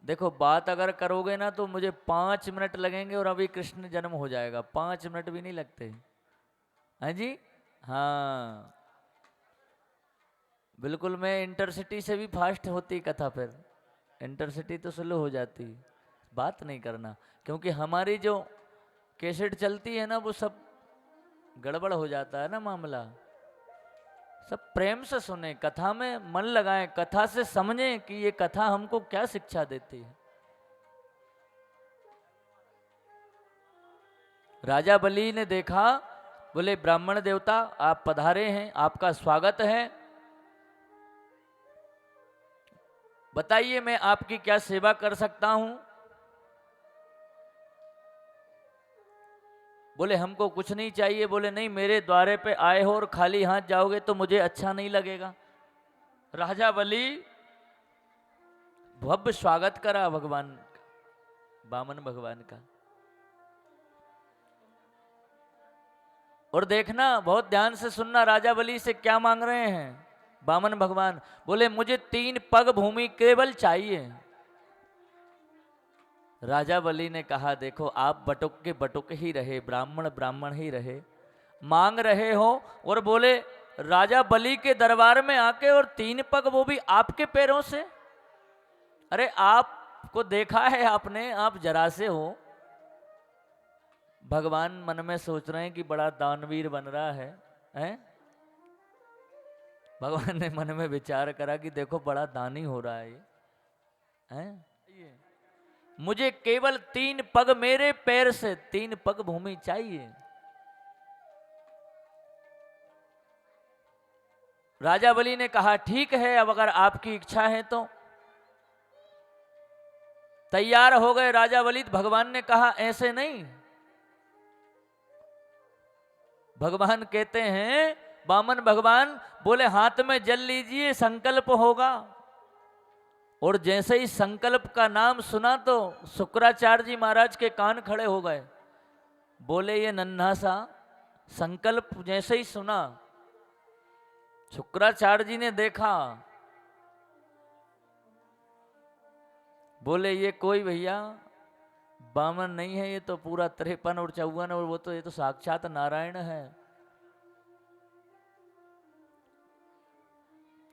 देखो बात अगर करोगे ना तो मुझे 5 मिनट लगेंगे और अभी कृष्ण जन्म हो जाएगा, 5 मिनट भी नहीं लगते। हाँ जी, हाँ बिल्कुल। मैं इंटरसिटी से भी फास्ट होती कथा, फिर इंटरसिटी तो स्लो हो जाती, बात नहीं करना। क्योंकि हमारी जो कैसेट चलती है ना वो सब गड़बड़ हो जाता है ना मामला। सब प्रेम से सुने, कथा में मन लगाएं, कथा से समझें कि ये कथा हमको क्या शिक्षा देती है। राजा बलि ने देखा, बोले ब्राह्मण देवता आप पधारे हैं, आपका स्वागत है, बताइए मैं आपकी क्या सेवा कर सकता हूं। बोले हमको कुछ नहीं चाहिए। बोले नहीं, मेरे द्वारे पे आए हो और खाली हाथ जाओगे तो मुझे अच्छा नहीं लगेगा। राजा बलि भव्य स्वागत करा भगवान वामन भगवान का। और देखना, बहुत ध्यान से सुनना, राजा बलि से क्या मांग रहे हैं वामन भगवान। बोले मुझे 3 पग भूमि केवल चाहिए। राजा बलि ने कहा देखो आप बटुक के बटुक ही रहे, ब्राह्मण ब्राह्मण ही रहे, मांग रहे हो। और बोले राजा बलि के दरबार में आके और 3 पग वो भी आपके पैरों से। अरे आपको देखा है आपने, आप जरा से हो। भगवान मन में सोच रहे हैं कि बड़ा दानवीर बन रहा है, हैं? भगवान ने मन में विचार करा कि देखो बड़ा दानी हो रहा है ये, हैं? मुझे केवल 3 पग मेरे पैर से, 3 पग भूमि चाहिए। राजा बलि ने कहा ठीक है, अब अगर आपकी इच्छा है तो। तैयार हो गए राजा बलि। भगवान ने कहा ऐसे नहीं। भगवान कहते हैं, वामन भगवान बोले हाथ में जल लीजिए, संकल्प होगा। और जैसे ही संकल्प का नाम सुना तो शुक्राचार्य जी महाराज के कान खड़े हो गए। बोले ये नन्हा सा संकल्प जैसे ही सुना, शुक्राचार्य जी ने देखा, बोले ये कोई भैया बामन नहीं है, ये तो पूरा 53 और 54 और वो तो ये तो साक्षात नारायण है।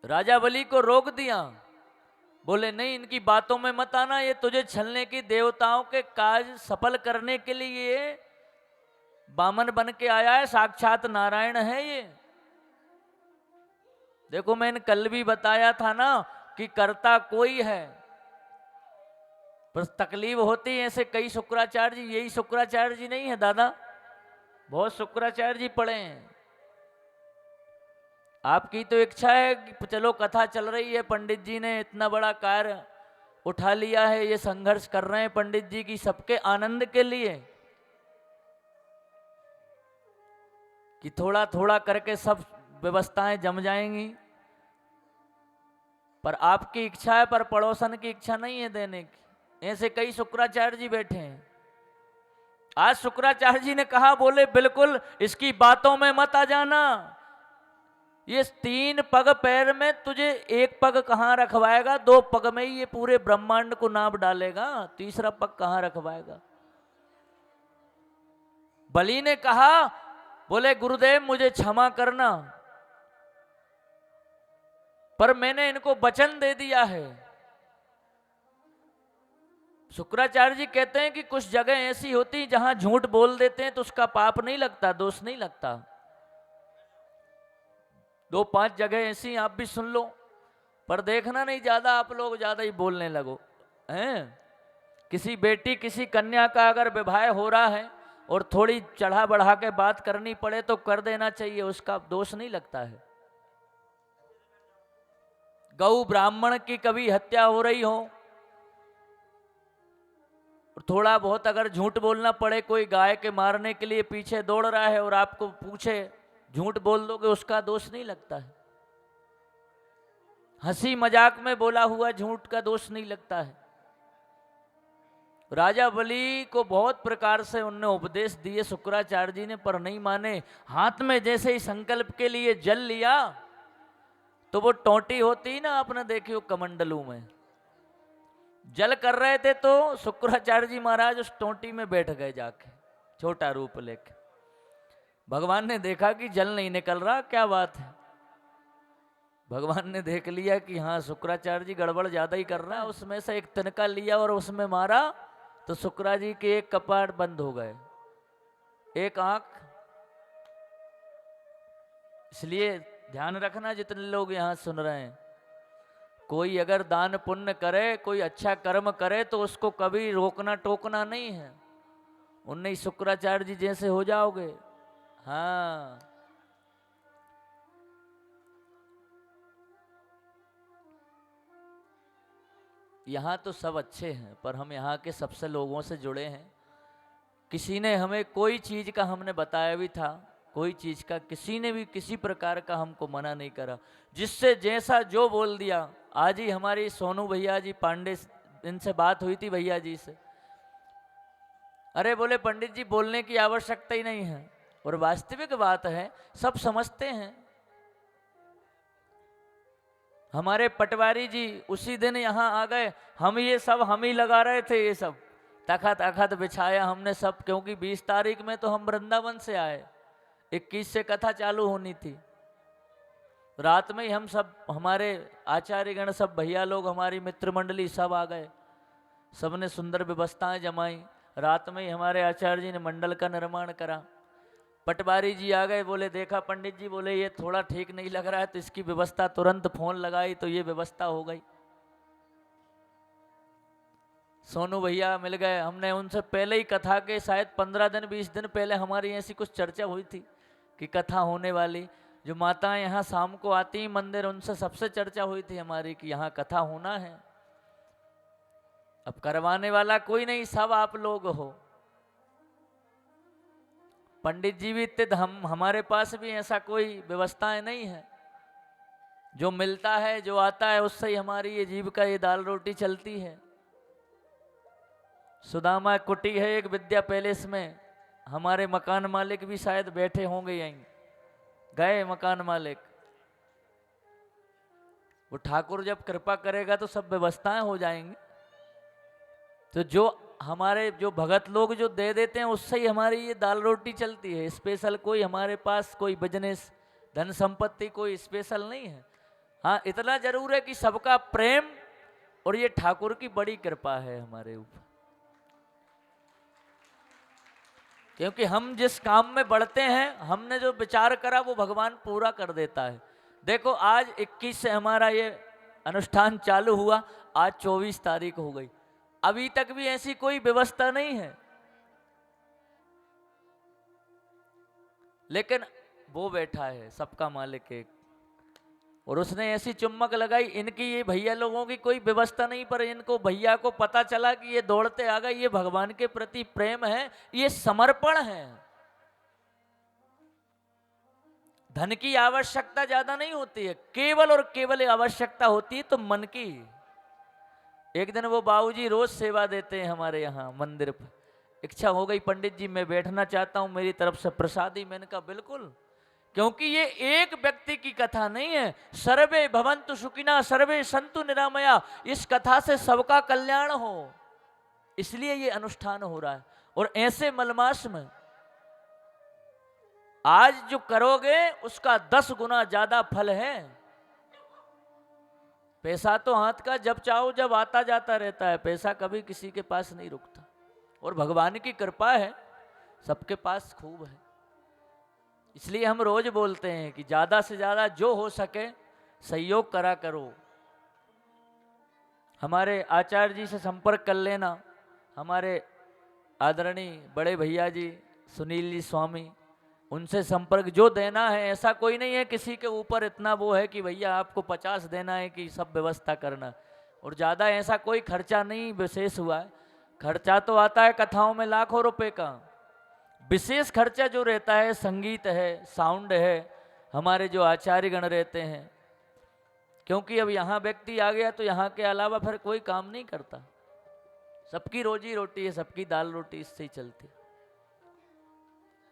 राजा बलि को रोक दिया। बोले नहीं, इनकी बातों में मत आना, ये तुझे छलने की, देवताओं के काज सफल करने के लिए बामन बन के आया है, साक्षात नारायण है ये। देखो मैंने कल भी बताया था ना कि कर्ता कोई है, पर तकलीफ होती है ऐसे कई शुक्राचार्य जी। यही शुक्राचार्य जी नहीं है दादा, बहुत शुक्राचार्य जी पढ़े हैं। आपकी तो इच्छा है कि चलो कथा चल रही है, पंडित जी ने इतना बड़ा कार्य उठा लिया है, ये संघर्ष कर रहे हैं पंडित जी की सबके आनंद के लिए, कि थोड़ा थोड़ा करके सब व्यवस्थाएं जम जाएंगी। पर आपकी इच्छा है, पर पड़ोसन की इच्छा नहीं है देने की। ऐसे कई शुक्राचार्य जी बैठे हैं। आज शुक्राचार्य जी ने कहा, बोले बिल्कुल इसकी बातों में मत आ जाना, ये 3 पग पैर में तुझे 1 पग कहां रखवाएगा, 2 पग में ही ये पूरे ब्रह्मांड को नाप डालेगा, तीसरा पग कहां रखवाएगा। बलि ने कहा, बोले गुरुदेव मुझे क्षमा करना, पर मैंने इनको वचन दे दिया है। शुक्राचार्य जी कहते हैं कि कुछ जगह ऐसी होती जहां झूठ बोल देते हैं तो उसका पाप नहीं लगता, दोष नहीं लगता। 2-5 जगह ऐसी आप भी सुन लो, पर देखना नहीं ज्यादा आप लोग ज्यादा ही बोलने लगो, हैं? किसी बेटी किसी कन्या का अगर विवाह हो रहा है और थोड़ी चढ़ा बढ़ा के बात करनी पड़े तो कर देना चाहिए, उसका दोष नहीं लगता है। गौ ब्राह्मण की कभी हत्या हो रही हो, थोड़ा बहुत अगर झूठ बोलना पड़े, कोई गाय के मारने के लिए पीछे दौड़ रहा है और आपको पूछे, झूठ बोल दोगे, उसका दोष नहीं लगता है। हंसी मजाक में बोला हुआ झूठ का दोष नहीं लगता है। राजा बलि को बहुत प्रकार से उनने उपदेश दिए शुक्राचार्य जी ने, पर नहीं माने। हाथ में जैसे ही संकल्प के लिए जल लिया तो वो टोंटी होती ना, आपने देखी हो कमंडलू में, जल कर रहे थे तो शुक्राचार्य जी महाराज उस टोंटी में बैठ गए जाके, छोटा रूप लेके। भगवान ने देखा कि जल नहीं निकल रहा, क्या बात है। भगवान ने देख लिया कि हाँ शुक्राचार्य जी गड़बड़ ज्यादा ही कर रहा है। उसमें से एक तिनका लिया और उसमें मारा तो शुक्रा जी के एक कपाट बंद हो गए, एक आंख। इसलिए ध्यान रखना जितने लोग यहाँ सुन रहे हैं, कोई अगर दान पुण्य करे, कोई अच्छा कर्म करे तो उसको कभी रोकना टोकना नहीं है। उन्हें शुक्राचार्य जी जैसे हो जाओगे। हाँ, यहाँ तो सब अच्छे हैं, पर हम यहाँ के सबसे लोगों से जुड़े हैं। किसी ने हमें कोई चीज का हमने बताया भी था, कोई चीज का किसी ने भी किसी प्रकार का हमको मना नहीं करा, जिससे जैसा जो बोल दिया। आज ही हमारी सोनू भैया जी पांडे, इनसे बात हुई थी भैया जी से। अरे बोले पंडित जी बोलने की आवश्यकता ही नहीं है, और वास्तविक बात है, सब समझते हैं। हमारे पटवारी जी उसी दिन यहाँ आ गए, हम ही लगा रहे थे ये सब, तखत अखत बिछाया हमने सब, क्योंकि 20 तारीख में तो हम वृंदावन से आए, 21 से कथा चालू होनी थी। रात में ही हम सब, हमारे आचार्यगण सब भैया लोग, हमारी मित्र मंडली सब आ गए, सबने सुंदर व्यवस्थाएं जमाई। रात में ही हमारे आचार्य जी ने मंडल का निर्माण करा। पटवारी जी आ गए, बोले देखा पंडित जी, बोले ये थोड़ा ठीक नहीं लग रहा है, तो इसकी व्यवस्था, तुरंत फोन लगाई तो ये व्यवस्था हो गई। सोनू भैया मिल गए, हमने उनसे पहले ही कथा के शायद 15 दिन 20 दिन पहले हमारी ऐसी कुछ चर्चा हुई थी कि कथा होने वाली। जो माताएं यहाँ शाम को आती हैं मंदिर, उनसे सबसे चर्चा हुई थी हमारी कि यहाँ कथा होना है। अब करवाने वाला कोई नहीं, सब आप लोग हो। पंडित जी भी इतने, हमारे पास भी ऐसा कोई व्यवस्थाएं नहीं है। जो मिलता है, जो आता है, उससे ही हमारी ये जीविका, ये दाल रोटी चलती है। सुदामा कुटी है एक विद्या पैलेस में, हमारे मकान मालिक भी शायद बैठे होंगे यहीं, गए मकान मालिक। वो ठाकुर जब कृपा करेगा तो सब व्यवस्थाएं हो जाएंगी। तो जो हमारे जो भगत लोग जो दे देते हैं, उससे ही हमारी ये दाल रोटी चलती है। स्पेशल कोई हमारे पास कोई बिजनेस, धन संपत्ति कोई स्पेशल नहीं है। हाँ, इतना जरूर है कि सबका प्रेम और ये ठाकुर की बड़ी कृपा है हमारे ऊपर, क्योंकि हम जिस काम में बढ़ते हैं, हमने जो विचार करा वो भगवान पूरा कर देता है। देखो आज 21 से हमारा ये अनुष्ठान चालू हुआ, आज 24 तारीख हो गई, अभी तक भी ऐसी कोई व्यवस्था नहीं है। लेकिन वो बैठा है सबका मालिक एक, और उसने ऐसी चुम्बक लगाई, इनकी ये भैया लोगों की कोई व्यवस्था नहीं, पर इनको भैया को पता चला कि ये दौड़ते आ गए, ये भगवान के प्रति प्रेम है, ये समर्पण है। धन की आवश्यकता ज्यादा नहीं होती है, केवल और केवल आवश्यकता होती है तो मन की। एक दिन वो बाबूजी रोज सेवा देते हैं हमारे यहाँ मंदिर पर। इच्छा हो गई पंडित जी मैं बैठना चाहता हूँ, मेरी तरफ से प्रसादी। मैंने कहा बिल्कुल, क्योंकि ये एक व्यक्ति की कथा नहीं है। सर्वे भवन्तु सुखिनः सर्वे सन्तु निरामया, इस कथा से सबका कल्याण हो, इसलिए ये अनुष्ठान हो रहा है। और ऐसे मलमास में आज जो करोगे उसका 10 गुना ज्यादा फल है। पैसा तो हाथ का जब चाहो जब आता जाता रहता है, पैसा कभी किसी के पास नहीं रुकता, और भगवान की कृपा है सबके पास खूब है। इसलिए हम रोज बोलते हैं कि ज्यादा से ज्यादा जो हो सके सहयोग करा करो। हमारे आचार्य जी से संपर्क कर लेना, हमारे आदरणीय बड़े भैया जी सुनील जी स्वामी, उनसे संपर्क जो देना है। ऐसा कोई नहीं है किसी के ऊपर इतना वो है कि भैया आपको 50 देना है कि सब व्यवस्था करना, और ज़्यादा ऐसा कोई खर्चा नहीं विशेष हुआ है। खर्चा तो आता है कथाओं में लाखों रुपए का, विशेष खर्चा जो रहता है संगीत है, साउंड है, हमारे जो आचार्यगण रहते हैं। क्योंकि अब यहाँ व्यक्ति आ गया तो यहाँ के अलावा फिर कोई काम नहीं करता, सबकी रोजी रोटी है, सबकी दाल रोटी इससे ही चलती।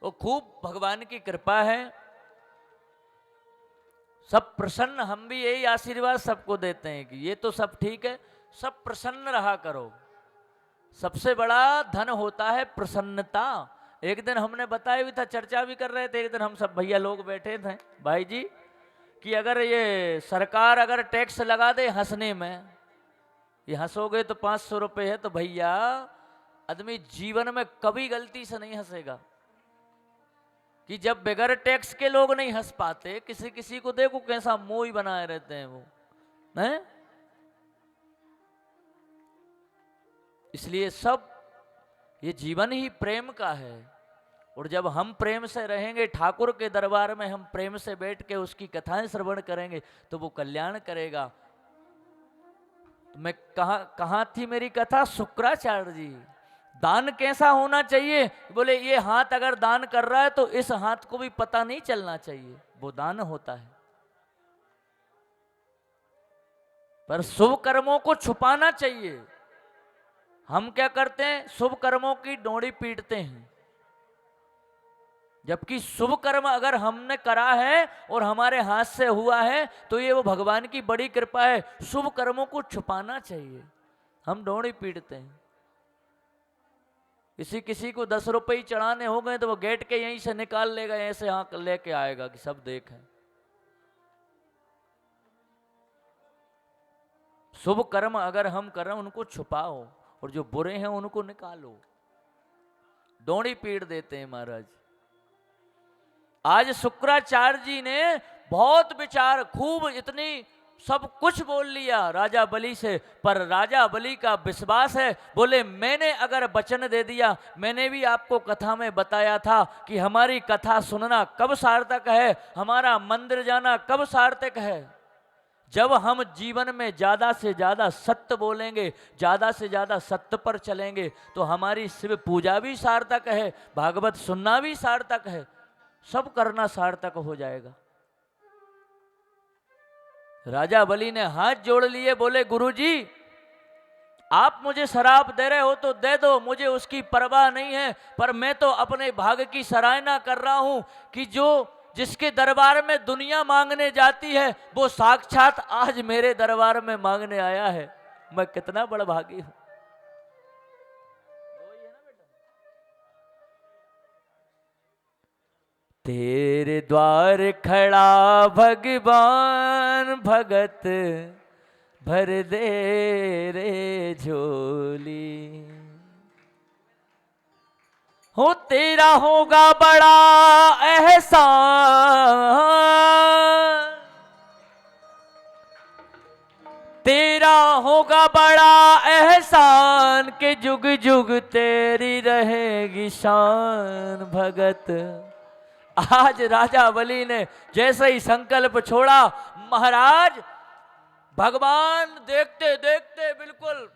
वो खूब भगवान की कृपा है। सब प्रसन्न, हम भी यही आशीर्वाद सबको देते हैं कि ये तो सब ठीक है, सब प्रसन्न रहा करो। सबसे बड़ा धन होता है प्रसन्नता। एक दिन हमने बताया भी था, चर्चा भी कर रहे थे, एक दिन हम सब भैया लोग बैठे थे भाई जी, कि अगर ये सरकार अगर टैक्स लगा दे हंसने में, ये हंसोगे तो 500 रुपये है, तो भैया आदमी जीवन में कभी गलती से नहीं हंसेगा। कि जब बगैर टैक्स के लोग नहीं हंस पाते, किसी किसी को देखो कैसा मोह बनाए रहते हैं वो, हैं? इसलिए सब ये जीवन ही प्रेम का है। और जब हम प्रेम से रहेंगे, ठाकुर के दरबार में हम प्रेम से बैठ के उसकी कथाएं श्रवण करेंगे, तो वो कल्याण करेगा। तो मैं कहाँ थी मेरी कथा? शुक्राचार्य जी। दान कैसा होना चाहिए? बोले ये हाथ अगर दान कर रहा है तो इस हाथ को भी पता नहीं चलना चाहिए, वो दान होता है। पर शुभ कर्मों को छुपाना चाहिए। हम क्या करते हैं? शुभ कर्मों की डोरी पीटते हैं, जबकि शुभ कर्म अगर हमने करा है और हमारे हाथ से हुआ है तो ये वो भगवान की बड़ी कृपा है। शुभ कर्मों को छुपाना चाहिए, हम डोरी पीटते हैं। किसी को 10 रुपये चढ़ाने हो गए तो वो गेट के यहीं से निकाल लेगा, ऐसे हाँ लेके आएगा कि सब देखें। शुभ कर्म अगर हम करें उनको छुपाओ, और जो बुरे हैं उनको निकालो। डोरी पीट देते हैं महाराज। आज शुक्राचार्य जी ने बहुत विचार, खूब इतनी सब कुछ बोल लिया राजा बलि से, पर राजा बलि का विश्वास है, बोले मैंने अगर वचन दे दिया, मैंने भी आपको कथा में बताया था कि हमारी कथा सुनना कब सार्थक है, हमारा मंदिर जाना कब सार्थक है। जब हम जीवन में ज्यादा से ज्यादा सत्य बोलेंगे, ज्यादा से ज्यादा सत्य पर चलेंगे, तो हमारी शिव पूजा भी सार्थक है, भागवत सुनना भी सार्थक है, सब करना सार्थक हो जाएगा। राजा बलि ने हाथ जोड़ लिए, बोले गुरुजी आप मुझे शराब दे रहे हो तो दे दो, मुझे उसकी परवाह नहीं है, पर मैं तो अपने भाग्य की सराहना कर रहा हूं कि जो जिसके दरबार में दुनिया मांगने जाती है वो साक्षात आज मेरे दरबार में मांगने आया है। मैं कितना बड़ा भागी हूं। तेरे द्वार खड़ा भगवान, भगत भर दे रे झोली। हो तेरा होगा बड़ा एहसान, तेरा होगा बड़ा एहसान, के जुग जुग तेरी रहेगी शान भगत। आज राजा बलि ने जैसे ही संकल्प छोड़ा, महाराज भगवान देखते देखते बिल्कुल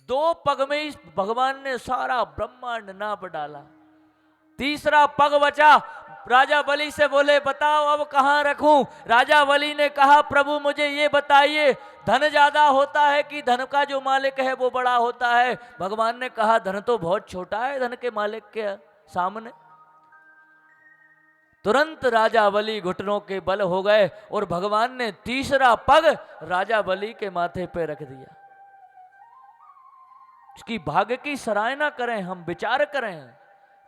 2 पग में ही भगवान ने सारा ब्रह्मांड नाप डाला। तीसरा पग बचा। राजा बलि से बोले बताओ अब कहां रखूं? राजा बलि ने कहा प्रभु मुझे ये बताइए, धन ज्यादा होता है कि धन का जो मालिक है वो बड़ा होता है? भगवान ने कहा धन तो बहुत छोटा है धन के मालिक के सामने। तुरंत राजा बलि घुटनों के बल हो गए और भगवान ने तीसरा पग राजा बलि के माथे पे रख दिया। इसकी भाग्य की सराहना करें, हम विचार करें।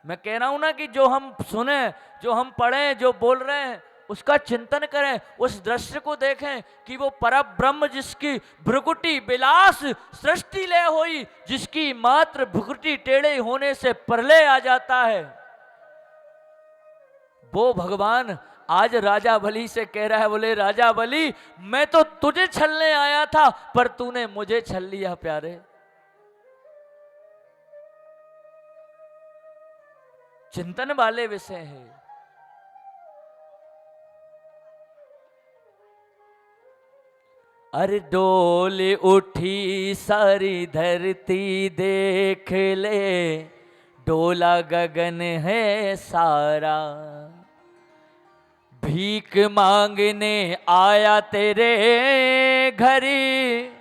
मैं कह रहा हूं ना कि जो हम सुने, जो हम पढ़ें, जो बोल रहे हैं उसका चिंतन करें, उस दृश्य को देखें कि वो परम ब्रह्म जिसकी भ्रुकुटी विलास सृष्टि ले हुई, जिसकी मात्र भ्रुकुटी टेढ़े होने से प्रलय आ जाता है, वो भगवान आज राजा बलि से कह रहा है, बोले राजा बलि मैं तो तुझे छलने आया था पर तूने मुझे छल लिया प्यारे। चिंतन वाले विषय है। अरे डोल उठी सारी धरती देख ले, डोला गगन है सारा, भीख मांगने आया तेरे घरी,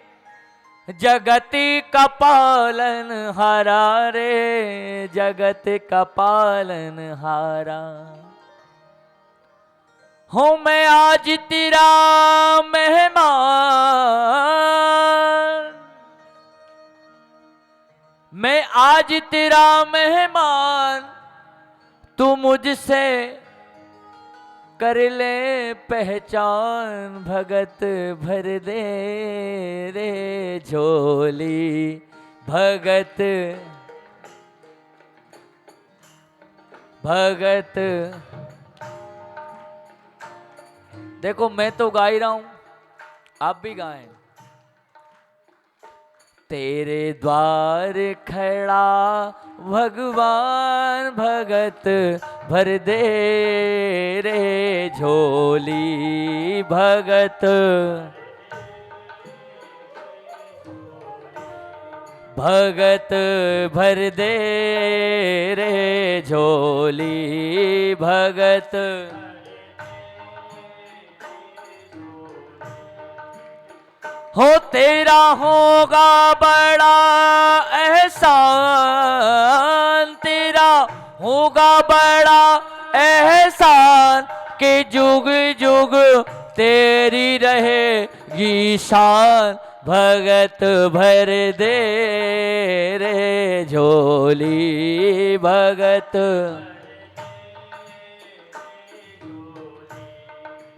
जगत का पालन हारा रे, जगत का पालन हारा। हूँ मैं आज तेरा मेहमान, मैं आज तेरा मेहमान, तू मुझसे कर ले पहचान, भगत भर दे रे झोली, भगत भगत। देखो मैं तो गा ही रहा हूं, आप भी गाएं। तेरे द्वार खड़ा भगवान, भगत भर दे रे झोली, भगत भगत भर दे रे झोली, भगत। हो तेरा होगा बड़ा एहसान, तेरा होगा बड़ा एहसान, कि जुग जुग तेरी रहेगी शान, भगत भर दे रे झोली, भगत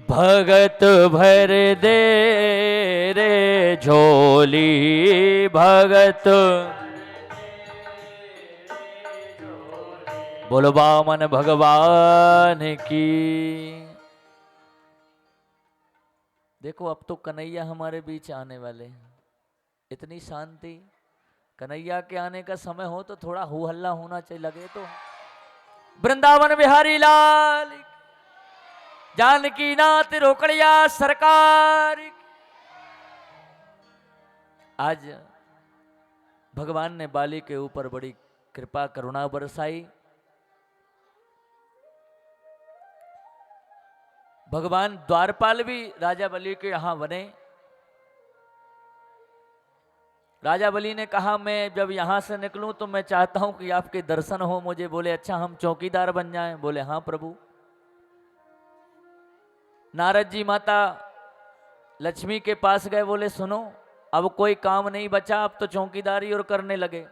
भगत भर दे रे झोली, भगत। बोलो वामन भगवान की। देखो अब तो कन्हैया हमारे बीच आने वाले हैं, इतनी शांति। कन्हैया के आने का समय हो तो थोड़ा हो हल्ला होना चाहिए, लगे तो। वृंदावन बिहारी लाल, जानकी नाथ रोकड़िया सरकार। आज भगवान ने बाली के ऊपर बड़ी कृपा करुणा बरसाई। भगवान द्वारपाल भी राजा बलि के यहां बने। राजा बलि ने कहा मैं जब यहां से निकलूं तो मैं चाहता हूं कि आपके दर्शन हो मुझे। बोले अच्छा हम चौकीदार बन जाएं? बोले हाँ प्रभु। नारद जी माता लक्ष्मी के पास गए, बोले सुनो अब कोई काम नहीं बचा, अब तो चौकीदारी और करने लगे।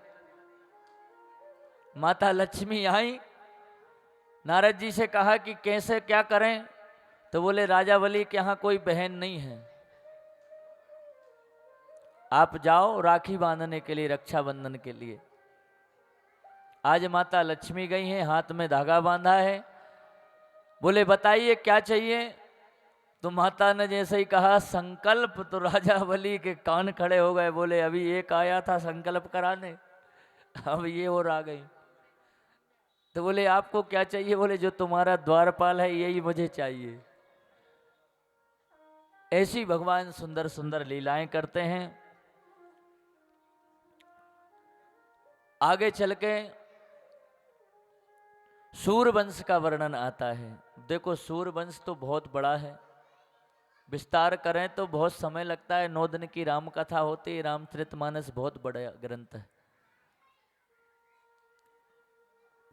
माता लक्ष्मी आई, नारद जी से कहा कि कैसे क्या करें? तो बोले राजा बलि के यहाँ कोई बहन नहीं है, आप जाओ राखी बांधने के लिए, रक्षाबंधन के लिए। आज माता लक्ष्मी गई हैं, हाथ में धागा बांधा है। बोले बताइए क्या चाहिए? तो माता ने जैसे ही कहा संकल्प, तो राजा बलि के कान खड़े हो गए। बोले अभी एक आया था संकल्प कराने, अब ये और आ गई। तो बोले आपको क्या चाहिए? बोले जो तुम्हारा द्वारपाल है यही मुझे चाहिए। ऐसी भगवान सुंदर सुंदर लीलाएं करते हैं। आगे चल के सूरवंश का वर्णन आता है। देखो सूरवंश तो बहुत बड़ा है, विस्तार करें तो बहुत समय लगता है। 9 दिन की राम कथा होती है। रामचरितमानस बहुत बड़ा ग्रंथ है।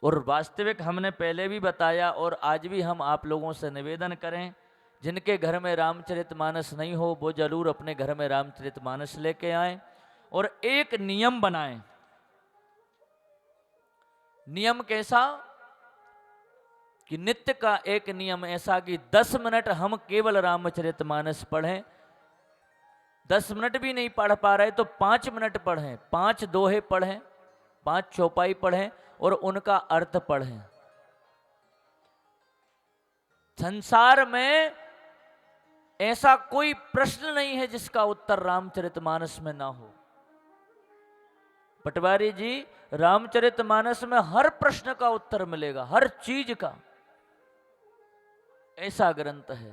और वास्तविक हमने पहले भी बताया और आज भी हम आप लोगों से निवेदन करें, जिनके घर में रामचरितमानस नहीं हो वो जरूर अपने घर में रामचरितमानस लेके आएं और एक नियम बनाएं। नियम कैसा? कि नित्य का एक नियम ऐसा कि 10 मिनट हम केवल रामचरितमानस पढ़ें। 10 मिनट भी नहीं पढ़ पा रहे तो 5 मिनट पढ़ें, 5 दोहे पढ़ें, 5 चौपाई पढ़ें और उनका अर्थ पढ़ें। संसार में ऐसा कोई प्रश्न नहीं है जिसका उत्तर रामचरितमानस में ना हो। पटवारी जी, रामचरितमानस में हर प्रश्न का उत्तर मिलेगा, हर चीज का। ऐसा ग्रंथ है।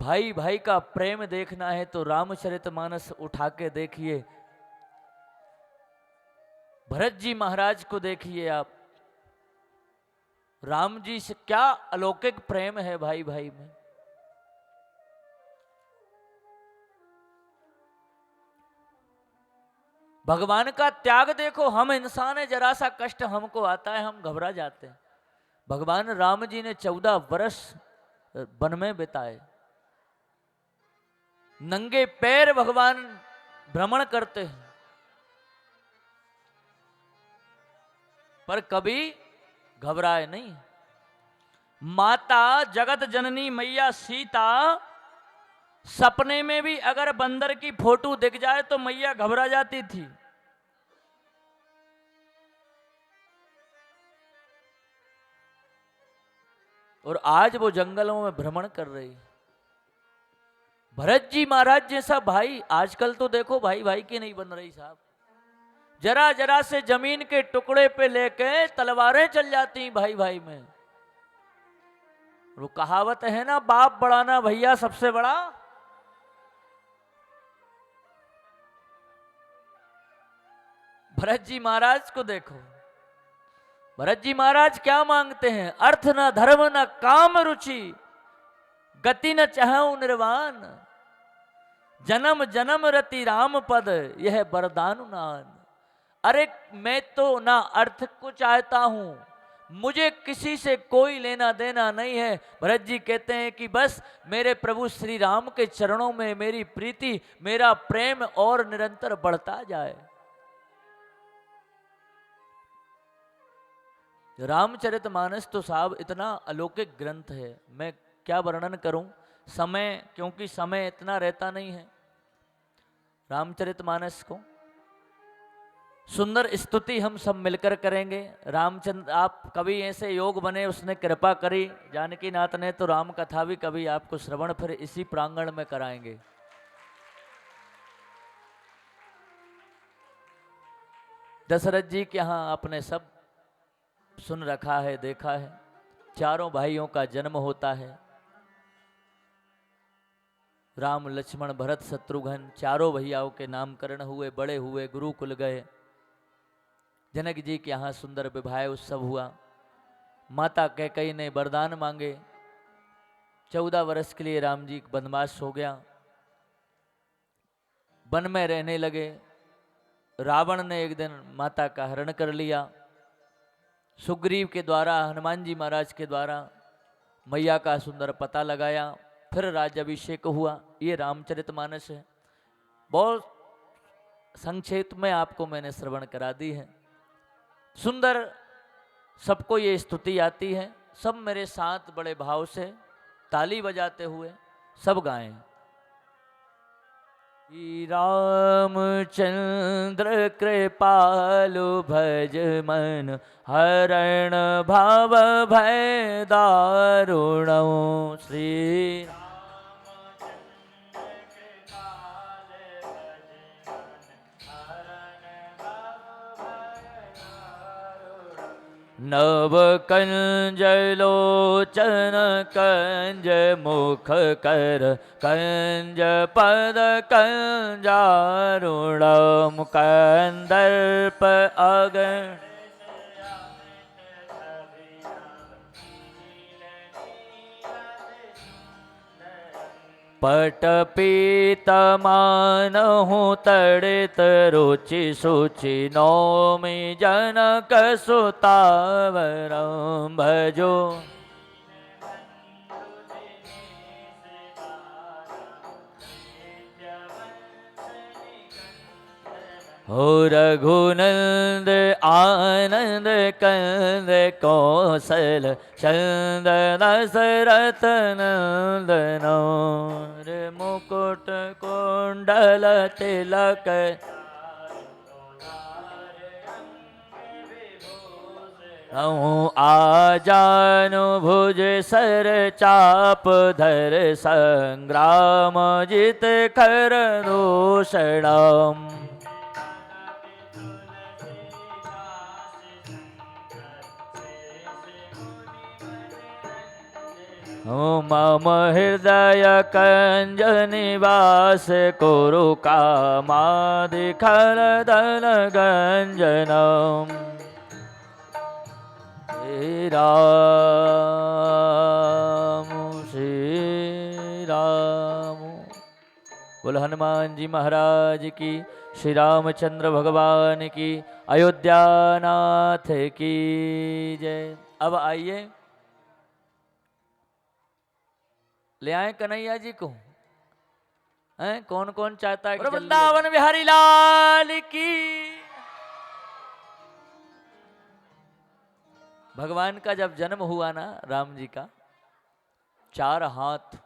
भाई भाई का प्रेम देखना है तो रामचरितमानस उठा के देखिए। भरत जी महाराज को देखिए आप, राम जी से क्या अलौकिक प्रेम है भाई भाई में। भगवान का त्याग देखो। हम इंसान है, जरा सा कष्ट हमको आता है हम घबरा जाते हैं। भगवान राम जी ने 14 वर्ष वन में बिताए, नंगे पैर भगवान भ्रमण करते हैं, पर कभी घबराए नहीं। माता जगत जननी मैया सीता सपने में भी अगर बंदर की फोटो दिख जाए तो मैया घबरा जाती थी। और आज वो जंगलों में भ्रमण कर रही। भरत जी महाराज जैसा भाई आजकल तो देखो भाई भाई की नहीं बन रही साहब, जरा जरा से जमीन के टुकड़े पे लेके तलवारें चल जाती भाई भाई में। वो कहावत है ना, बाप बड़ा ना भैया सबसे बड़ा। भरत जी महाराज को देखो, भरत जी महाराज क्या मांगते हैं? अर्थ न धर्म न काम रुचि, गति न चाहूं निर्वाण, जन्म जन्म रति राम पद, यह वरदान नान। अरे मैं तो ना अर्थ को चाहता हूं, मुझे किसी से कोई लेना देना नहीं है। भरत जी कहते हैं कि बस मेरे प्रभु श्री राम के चरणों में मेरी प्रीति, मेरा प्रेम और निरंतर बढ़ता जाए। रामचरितमानस तो साहब इतना अलौकिक ग्रंथ है, मैं क्या वर्णन करूं, समय क्योंकि समय इतना रहता नहीं है। रामचरितमानस को सुंदर स्तुति हम सब मिलकर करेंगे। रामचंद्र आप कभी ऐसे योग बने, उसने कृपा करी जानकी नाथ ने, तो राम कथा भी कभी आपको श्रवण फिर इसी प्रांगण में कराएंगे। दशरथ जी के यहाँ आपने सब सुन रखा है, देखा है। चारों भाइयों का जन्म होता है, राम लक्ष्मण भरत शत्रुघ्न, चारों भैयाओं के नामकरण हुए, बड़े हुए, गुरुकुल गए। जनक जी के यहाँ सुंदर विवाह उत्सव हुआ। माता कैकेयी ने वरदान मांगे, 14 वर्ष के लिए राम जी वनवास हो गया, वन में रहने लगे। रावण ने एक दिन माता का हरण कर लिया। सुग्रीव के द्वारा, हनुमान जी महाराज के द्वारा मैया का सुंदर पता लगाया, फिर राज्याभिषेक हुआ। ये रामचरितमानस है, बहुत संक्षेप में आपको मैंने श्रवण करा दी है। सुंदर सबको ये स्तुति आती है, सब मेरे साथ बड़े भाव से ताली बजाते हुए सब गाएं। रामचंद्र कृपालु भज मन, हरण भाव भय दारुणौ। श्री नव कंज लोचन कंज मुख कर, कंज पद कंजारुणम, कंदर्प अगण पट पीतमानहु तड़ित रुचि सुचि, नौमि जनक सुतावरम भजो। हो रघुनंद आनंद कंद कौशल चंद दशरथ नंदनो, मुकुट कुंडल तिलक आजानु भुज सर चाप धर, संग्राम जित कर रोषणम। मम हृदय कंज निवास कुरु कामादिखल दल गंजनम। श्री राम श्री राम। बोल हनुमान जी महाराज की, श्री रामचंद्र भगवान की, अयोध्या नाथ की जय। अब आइए ले आए कन्हैया जी को। हैं कौन कौन चाहता है कि वृंदावन बिहारी लाल की। भगवान का जब जन्म हुआ ना राम जी का, 4 हाथ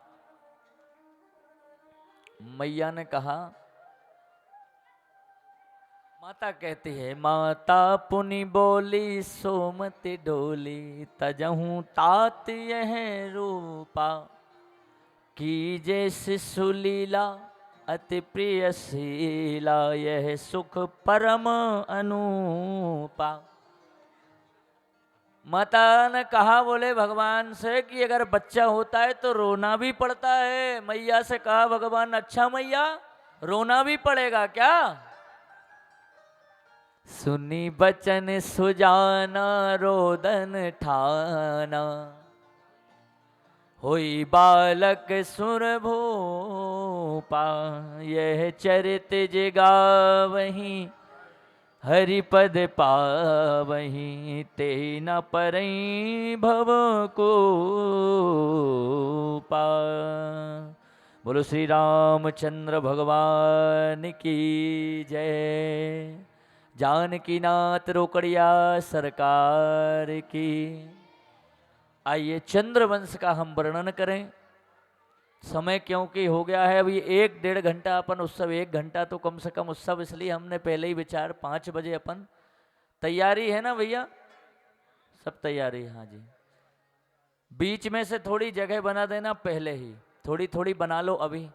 मैया ने कहा, माता कहती है, माता पुनि बोली सोमति डोली, तजहूं तात यह रूपा, कीजे शिशु लीला अति प्रिय शीला, यह सुख परम अनूपा। माता ने कहा बोले भगवान से कि अगर बच्चा होता है तो रोना भी पड़ता है। मैया से कहा भगवान, अच्छा मैया रोना भी पड़ेगा क्या? सुनी बचन सुजाना रोदन ठाना, होई बालक सुर भूपा, यह चरित जिगावही हरिपद पावही, ते न परई भव को पा। बोलो श्री रामचंद्र भगवान की जय। जानकी नाथ रोकड़िया सरकार की। आइए चंद्रवंश का हम वर्णन करें। समय क्योंकि हो गया है अभी 1-1.5 घंटा अपन उत्सव, 1 घंटा तो कम से कम उत्सव, इसलिए हमने पहले ही विचार 5 बजे अपन तैयारी है ना भैया, सब तैयारी। हाँ जी, बीच में से थोड़ी जगह बना देना, पहले ही थोड़ी थोड़ी बना लो। अभी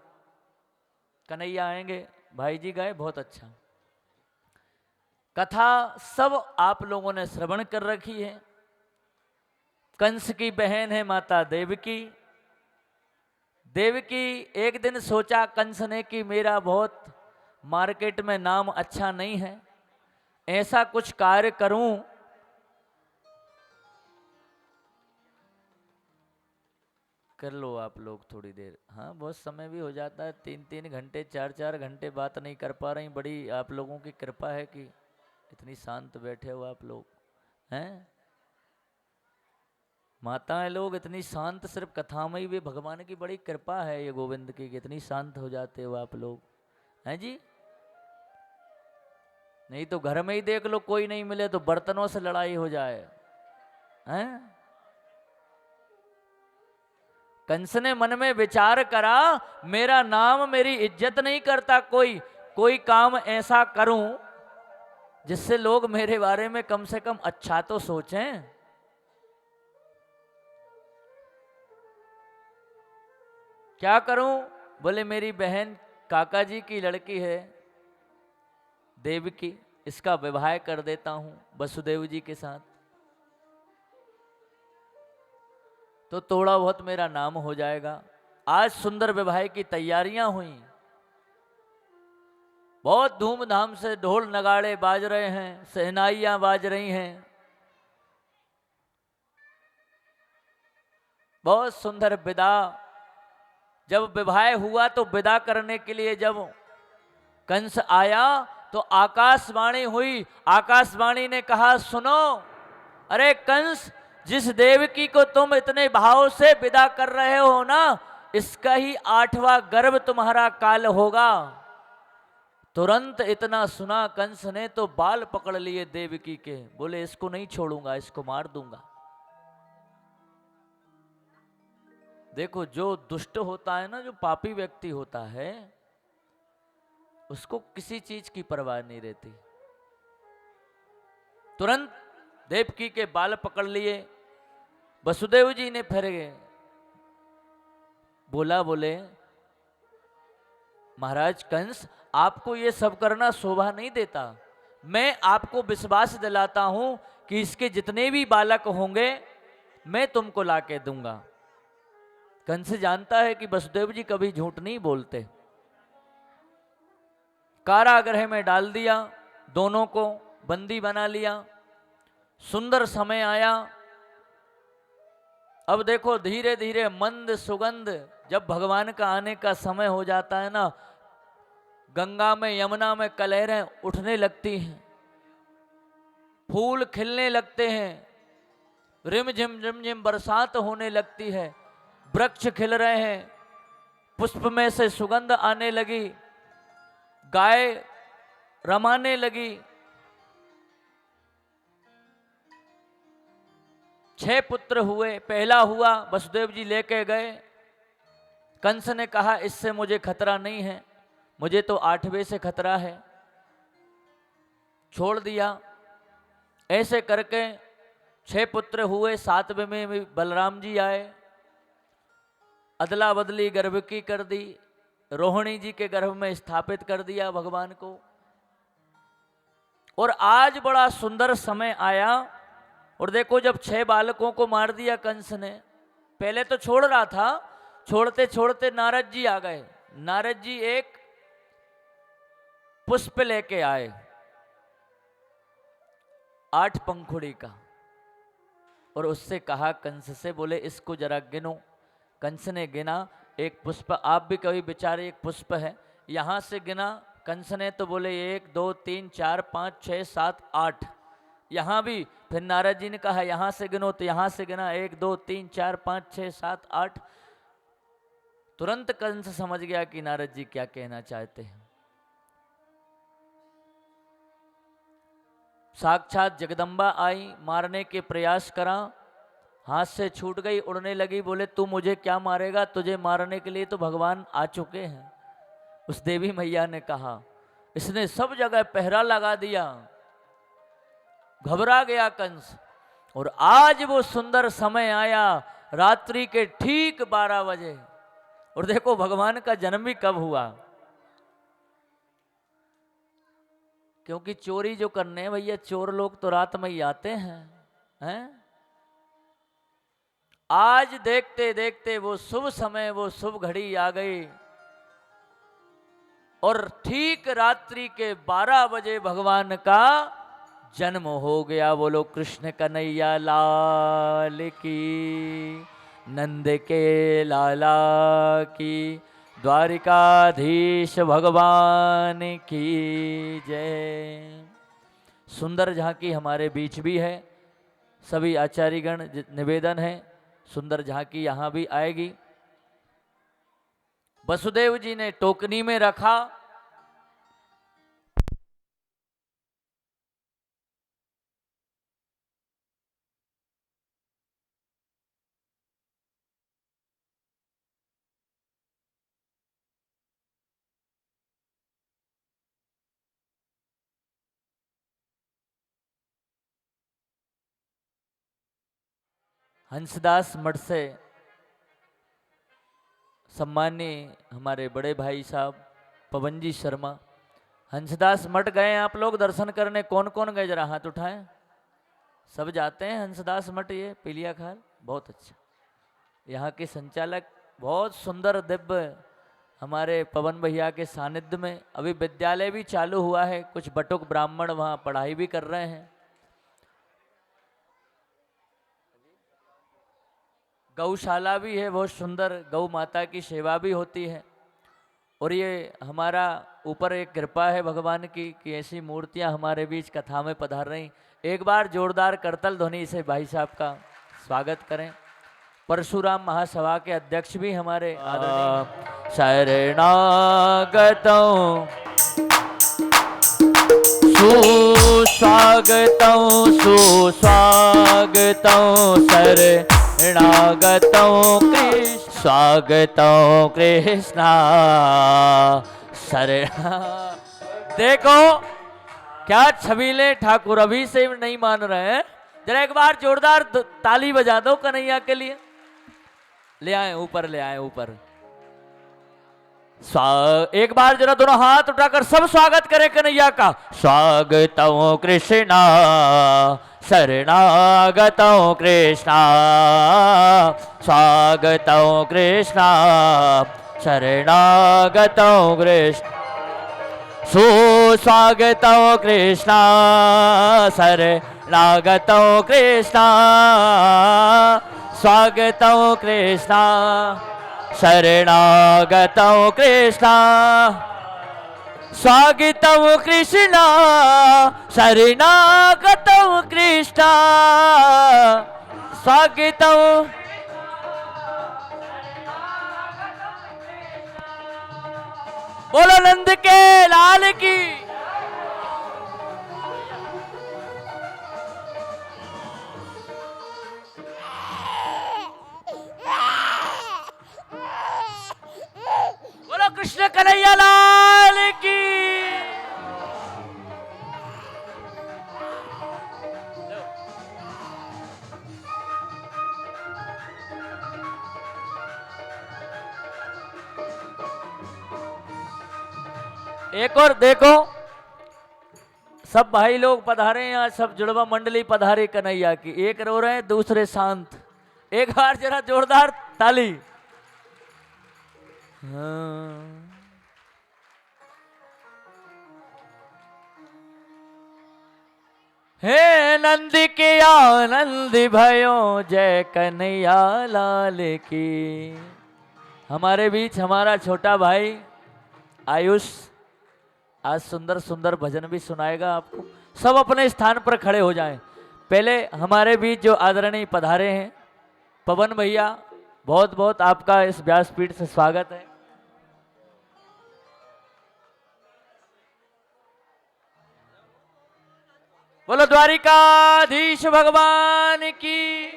कन्हैया आएंगे, भाई जी गए, बहुत अच्छा। कथा सब आप लोगों ने श्रवण कर रखी है। कंस की बहन है माता देवकी। देवकी एक दिन सोचा कंस ने कि मेरा बहुत मार्केट में नाम अच्छा नहीं है, ऐसा कुछ कार्य करूं कर लो आप लोग थोड़ी देर। हाँ बहुत समय भी हो जाता है, 3-3 घंटे 4-4 घंटे बात नहीं कर पा रही। बड़ी आप लोगों की कृपा है कि इतनी शांत बैठे हो आप लोग हैं। माताएं लोग इतनी शांत, सिर्फ कथा में ही भी भगवान की बड़ी कृपा है, ये गोविंद की, इतनी शांत हो जाते हो आप लोग हैं जी। नहीं तो घर में ही देख लो, कोई नहीं मिले तो बर्तनों से लड़ाई हो जाए हैं। कंस ने मन में विचार करा, मेरा नाम मेरी इज्जत नहीं करता कोई, कोई काम ऐसा करूं जिससे लोग मेरे बारे में कम से कम अच्छा तो सोचें। क्या करूं? बोले मेरी बहन काका जी की लड़की है देवकी, इसका विवाह कर देता हूं वसुदेव जी के साथ, तो थोड़ा बहुत मेरा नाम हो जाएगा। आज सुंदर विवाह की तैयारियां हुई, बहुत धूमधाम से ढोल नगाड़े बाज रहे हैं, शहनाइयां बाज रही हैं, बहुत सुंदर विदा। जब विवाह हुआ तो विदा करने के लिए जब कंस आया तो आकाशवाणी हुई। आकाशवाणी ने कहा, सुनो, अरे कंस, जिस देवकी को तुम इतने भाव से विदा कर रहे हो ना, इसका ही 8वां गर्भ तुम्हारा काल होगा। तुरंत इतना सुना कंस ने तो बाल पकड़ लिए देवकी के, बोले इसको नहीं छोड़ूंगा, इसको मार दूंगा। देखो जो दुष्ट होता है ना, जो पापी व्यक्ति होता है, उसको किसी चीज की परवाह नहीं रहती। तुरंत देवकी के बाल पकड़ लिए। वसुदेव जी ने फिर बोले महाराज कंस, आपको ये सब करना शोभा नहीं देता। मैं आपको विश्वास दिलाता हूं कि इसके जितने भी बालक होंगे मैं तुमको लाके दूंगा। कंस जानता है कि वसुदेव जी कभी झूठ नहीं बोलते। कारागृह में डाल दिया, दोनों को बंदी बना लिया। सुंदर समय आया। अब देखो धीरे धीरे मंद सुगंध, जब भगवान का आने का समय हो जाता है ना, गंगा में यमुना में कलहरें उठने लगती हैं, फूल खिलने लगते हैं, रिमझिम रिमझिम बरसात होने लगती है, वृक्ष खिल रहे हैं, पुष्प में से सुगंध आने लगी, गाय रमाने लगी। 6 पुत्र हुए। पहला हुआ, वसुदेव जी लेके गए। कंस ने कहा इससे मुझे खतरा नहीं है, मुझे तो 8वें से खतरा है, छोड़ दिया। ऐसे करके 6 पुत्र हुए। 7वें में भी बलराम जी आए, अदला बदली गर्भ की कर दी, रोहिणी जी के गर्भ में स्थापित कर दिया भगवान को। और आज बड़ा सुंदर समय आया। और देखो, जब 6 बालकों को मार दिया कंस ने, पहले तो छोड़ रहा था, छोड़ते छोड़ते नारद जी आ गए। नारद जी एक पुष्प लेके आए 8 पंखुड़ी का, और उससे कहा कंस से, बोले इसको जरा गिनो। कंस ने गिना, एक पुष्प, आप भी कभी विचारे, एक पुष्प है, यहां से गिना कंस ने तो बोले 1 2 3 4 5 6 7 8। यहां भी फिर नारद जी ने कहा यहां से गिनो, तो यहां से गिना 1 2 3 4 5 6 7 8। तुरंत कंस समझ गया कि नारद जी क्या कहना चाहते हैं। साक्षात जगदम्बा आई, मारने के प्रयास करा, हाथ से छूट गई, उड़ने लगी। बोले तू मुझे क्या मारेगा, तुझे मारने के लिए तो भगवान आ चुके हैं। उस देवी मैया ने कहा, इसने सब जगह पहरा लगा दिया, घबरा गया कंस। और आज वो सुंदर समय आया, रात्रि के ठीक 12 बजे। और देखो भगवान का जन्म भी कब हुआ, क्योंकि चोरी जो करने हैं भैया, चोर लोग तो रात में ही आते हैं। आज देखते देखते वो शुभ समय, वो शुभ घड़ी आ गई। और ठीक रात्रि के 12 बजे भगवान का जन्म हो गया। बोलो कृष्ण कन्हैया लाल की, नंद के लाला की, द्वारिकाधीश भगवान की जय। सुंदर झांकी हमारे बीच भी है, सभी आचार्यगण निवेदन है, सुंदर झांकी यहां भी आएगी। वसुदेव जी ने टोकनी में रखा, हंसदास मठ से सम्मानीय हमारे बड़े भाई साहब पवन जी शर्मा, हंसदास मठ गए आप लोग दर्शन करने? कौन कौन गए, जरा हाथ उठाएं। सब जाते हैं हंसदास मठ, ये पीलिया खाल, बहुत अच्छा। यहाँ के संचालक बहुत सुंदर दिव्य, हमारे पवन भैया के सानिध्य में अभी विद्यालय भी चालू हुआ है, कुछ बटुक ब्राह्मण वहाँ पढ़ाई भी कर रहे हैं। गौशाला भी है, बहुत सुंदर, गौ माता की सेवा भी होती है। और ये हमारा ऊपर एक कृपा है भगवान की कि ऐसी मूर्तियां हमारे बीच कथा में पधार रही। एक बार जोरदार करतल ध्वनि से भाई साहब का स्वागत करें। परशुराम महासभा के अध्यक्ष भी हमारे आदरणीय। शरणागतों सुस्वागतों सुस्वागतों, शरणागतों कृष्ण स्वागतों कृष्णा शरणा। देखो क्या छबीले ठाकुर अभी से नहीं मान रहे हैं। जरा एक बार जोरदार ताली बजा दो कन्हैया के लिए। ले आए ऊपर, ले आए ऊपर। एक बार जरा दोनों हाथ उठाकर सब स्वागत करें कन्हैया का। स्वागतों कृष्णा शरणागतों कृष्णा, स्वागतों कृष्णा शरणागतों कृष्ण, सुस्वागतों कृष्णा शरणागतों कृष्णा, स्वागतों कृष्णा शरणागतों कृष्णा, स्वागतों कृष्णा शरणागतों कृष्णा, स्वागतों बोलो नंद के लाल की। बोलो कृष्ण कन्हैया लाल की। एक और देखो, सब भाई लोग पधारे यहाँ, सब जुड़वा मंडली पधारे कन्हैया की। एक रो रहे हैं, दूसरे शांत। एक बार जरा जोरदार ताली। हाँ। हे नंद के आनंद भयो जय कन्हैया लाल की। हमारे बीच हमारा छोटा भाई आयुष आज सुंदर सुंदर भजन भी सुनाएगा आपको। सब अपने स्थान पर खड़े हो जाएं। पहले हमारे बीच जो आदरणीय पधारे हैं पवन भैया, बहुत बहुत आपका इस व्यासपीठ से स्वागत है। बोलो द्वारिकाधीश भगवान की।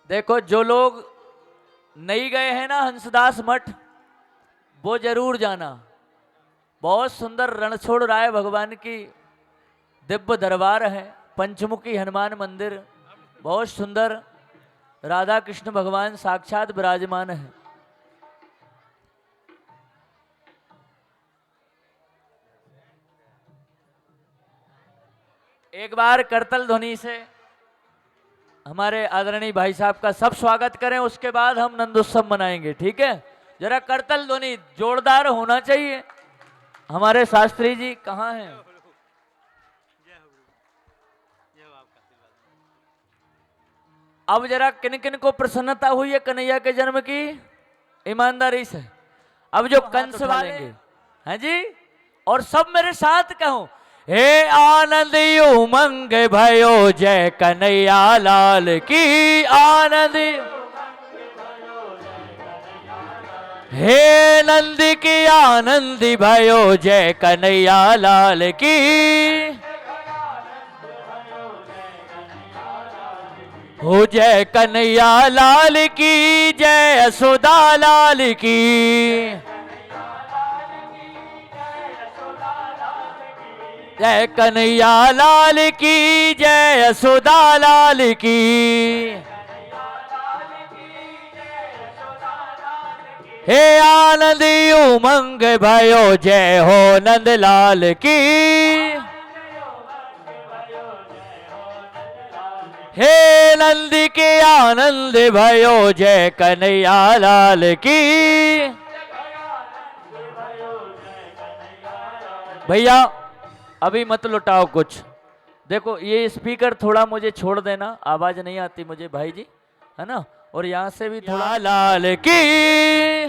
देखो, जो लोग नहीं गए हैं ना हंसदास मठ, वो जरूर जाना। बहुत सुंदर रणछोड़ राय भगवान की दिव्य दरबार है। पंचमुखी हनुमान मंदिर, बहुत सुंदर। राधा कृष्ण भगवान साक्षात विराजमान है। एक बार करतल ध्वनि से हमारे आदरणीय भाई साहब का सब स्वागत करें, उसके बाद हम नंदोत्सव मनाएंगे। ठीक है, जरा करतल ध्वनि जोरदार होना चाहिए। हमारे शास्त्री जी कहाँ हैं? अब जरा किन किन को प्रसन्नता हुई है कन्हैया के जन्म की, ईमानदारी से। अब जो कंस वाले हैं जी, और सब मेरे साथ कहो, हे आनंद उमंग भयो जय कन्हैया लाल की। आनंद हे नंद की आनंद भयो जय कन्हैया लाल की। हो जय कन्हैया लाल की, जय यशोदा लाल की। जय कन्हैया लाल की, जय यशोदा लाल की। हे आनंद उमंग भयो जय हो नंद लाल की। हे नंद के आनंद भयो जय कन्हैया लाल की। भैया अभी मत लुटाओ कुछ। देखो ये स्पीकर थोड़ा मुझे छोड़ देना, आवाज नहीं आती मुझे भाई जी, है ना। और यहां से भी थोड़ा लाल की।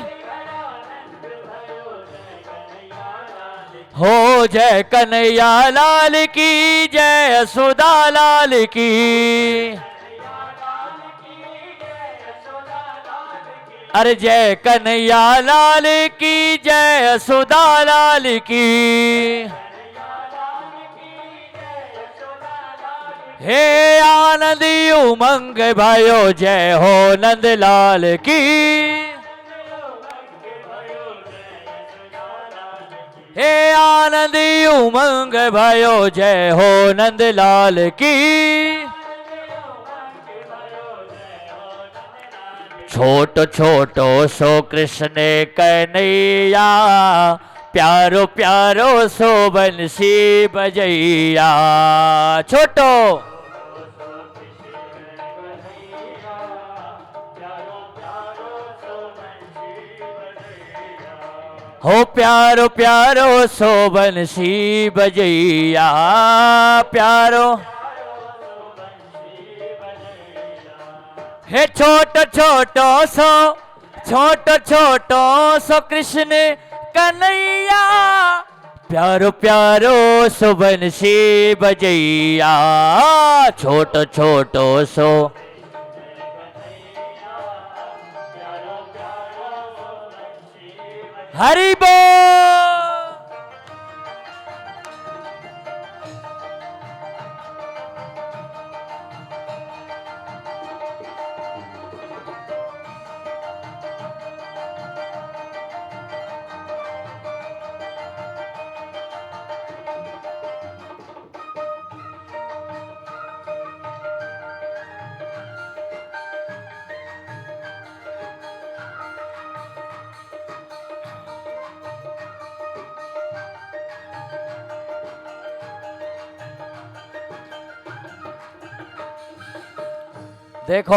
हो जय कन्हैया लाल की, जय यशोदा लाल की। अरे जय कन्हैया लाल की, जय यशोदा लाल की। हे आनंद उमंग भयो जय हो नंद लाल की। हे आनंद उमंग भयो जय हो नंद लाल की। छोटो छोटो सो कृष्ण कन्हैया, प्यारो प्यारो सो बंसी बजैया। छोटो हो प्यारो प्यारो सो बंसी बजैया। प्यारो हे छोटो छोटो सो कृष्ण कन्हैया, प्यारो प्यारो सो बंसी बजैया। छोटो छोटो सो हरि बोल। देखो,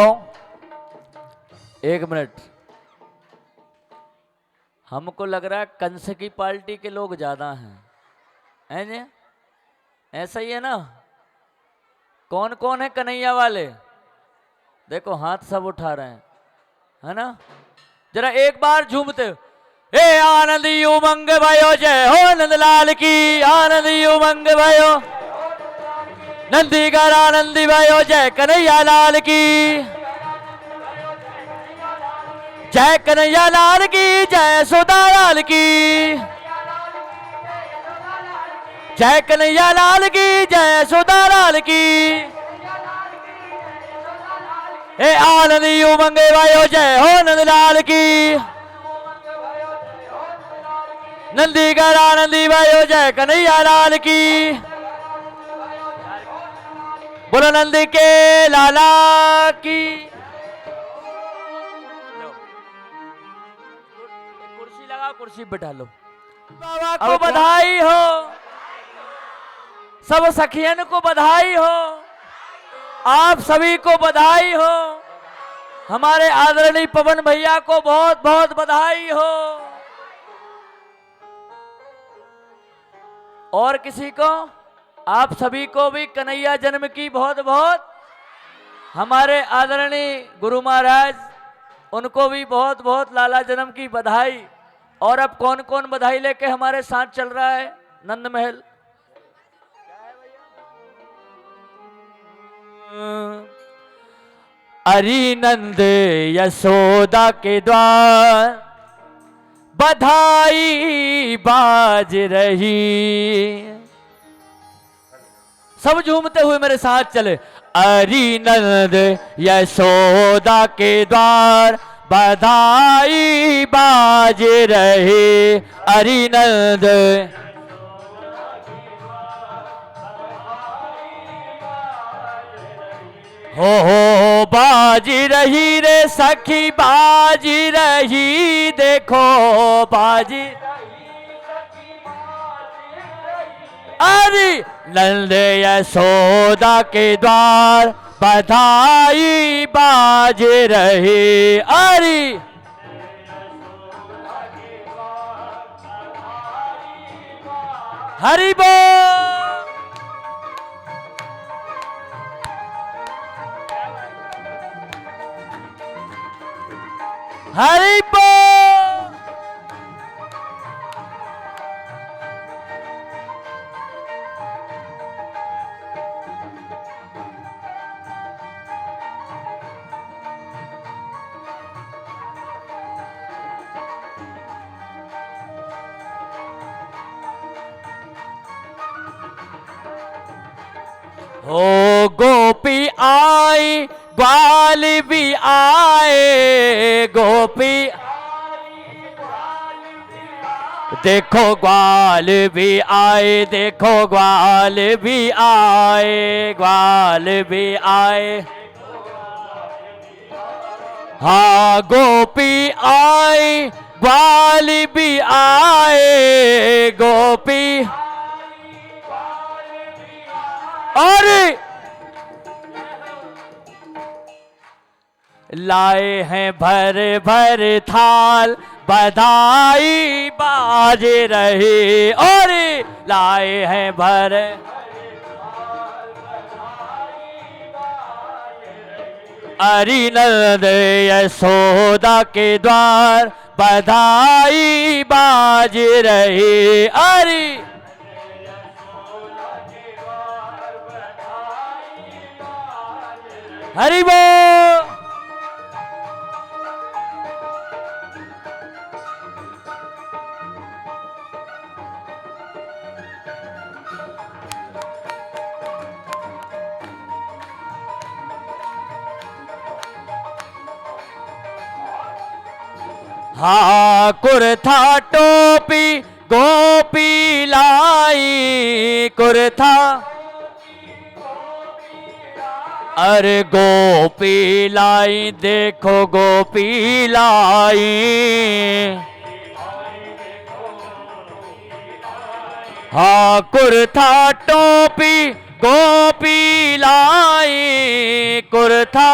एक मिनट, हमको लग रहा है कंस की पार्टी के लोग ज्यादा हैं जी? ऐसा ही है ना? कौन कौन है कन्हैया वाले? देखो हाथ सब उठा रहे हैं, है ना? जरा एक बार झूमते, हे आनंदी उमंग भयो, जय हो नंदलाल की, आनंदी उमंग भयो, नंदीगर आनंदी भयो, जय कन्हैया लाल की, जय कन्हैया लाल की, जय सुधा लाल की, जय कन्हैया लाल की, जय सुधा लाल की, हे आनंदी उमंग भयो, जय हो नंदलाल की, नंदीगर आनंदी भयो, जय कन्हैया लाल की, बोलो नंदी के लाला की। कुर्सी लगा, कुर्सी बैठा लो। बाबा को बधाई हो, सब सखियन को बधाई हो, आप सभी को बधाई हो, हमारे आदरणीय पवन भैया को बहुत बहुत बधाई हो, और किसी को, आप सभी को भी कन्हैया जन्म की बहुत बहुत, हमारे आदरणीय गुरु महाराज उनको भी बहुत बहुत लाला जन्म की बधाई। और अब कौन कौन बधाई लेके हमारे साथ चल रहा है? नंद महल अरि नंद यशोदा के द्वार बधाई बाज रही। सब झूमते हुए मेरे साथ चले, अरि नंद यशोदा के द्वार बधाई बाज रहे, अरि नंद हो बाजी रही रे सखी, बाजी रही, देखो बाजी, अरे नंद यशोदा के द्वार बधाई बाज रहे, अरे हरि बोल। हरि बोल। हो गोपी आई, ग्वाल भी आए, गोपी देखो ग्वाल भी आए, देखो ग्वाल भी आए, ग्वाल भी आए, हाँ गोपी आई, ग्वाल भी आए, गोपी, अरे लाए हैं भर भर थाल, बधाई बाज रहे, और लाए हैं भर, अरि नंद यशोदा के द्वार बधाई बाज रहे, अरे हरि बोल। हाँ कुर्था टोपी गोपी लाई, कुर्था अरे गोपी लाई, देखो गोपी लाई। हाँ कुर्था टोपी गोपी लाई, कुर्था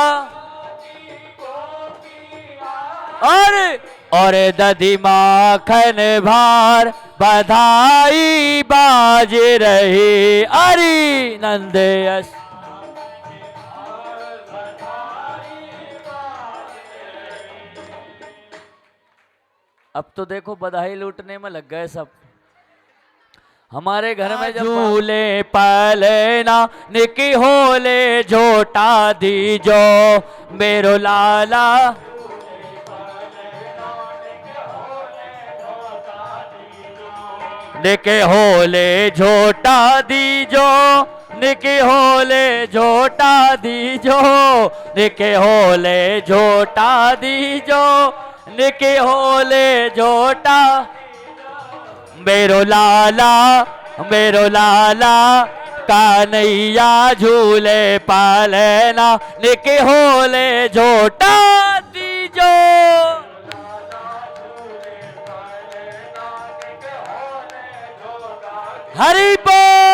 और दधी माखन भार बधाई बाज रही, अरे नंदयस। अब तो देखो बधाई लूटने में लग गए सब। हमारे घर में जब झूले पलना निकी होले झोटा दीजो मेरो लाला, निके होले झोटा दीजो, निके होले झोटा दीजो, निके होले झोटा दीजो, निके होले झोटा मेरो लाला, मेरो लाला कानैया झूले पालना, निके होले झोटा दीजो। हरि बोल।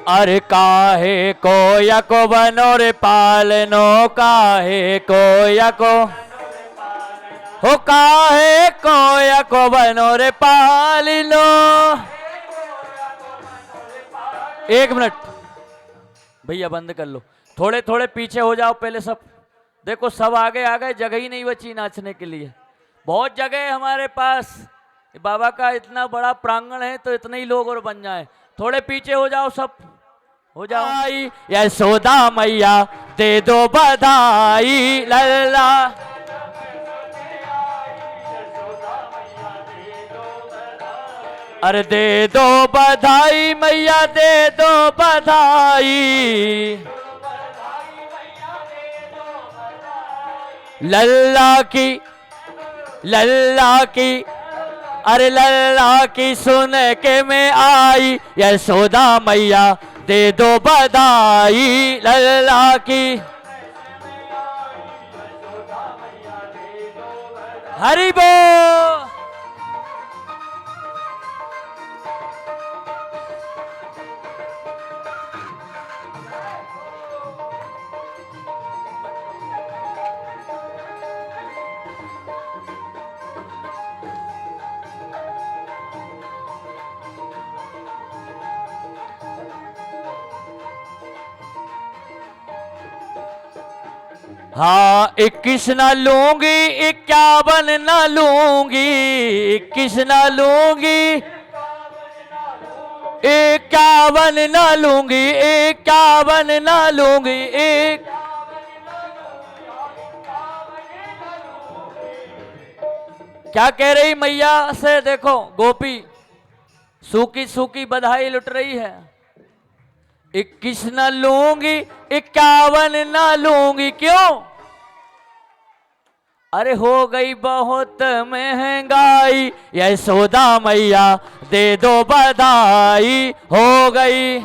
अरे काहे को यको बनो रे पालनो, काहे को यको हो, काहे को यको बनो रे पालनो। एक मिनट भैया बंद कर लो, थोड़े थोड़े पीछे हो जाओ पहले सब। देखो सब आगे आ गए, जगह ही नहीं बची नाचने के लिए। बहुत जगह है हमारे पास, बाबा का इतना बड़ा प्रांगण है तो इतने ही लोग और बन जाए। थोड़े पीछे हो जाओ सब, हो जाओ। यशोदा मैया दे दो बधाई, लल्ला अरे दे दो बधाई मैया, दे दो बधाई, लल्ला की, लल्ला की, अरे लल्ला की सुन के मैं आई, यशोदा मैया दे दो बधाई, लल्ला की। हरि बोल। हाँ 21 ना लूंगी, 51 ना लूंगी, 21 ना लूंगी, 51 ना लूंगी, 51 ना लूंगी, एक क्या कह रही मैया से, देखो गोपी सूखी सूखी बधाई लुट रही है। 21 ना लूंगी, 51 ना लूंगी, क्यों? अरे हो गई बहुत महंगाई, यशोदा मैया दे दो बधाई, हो गई।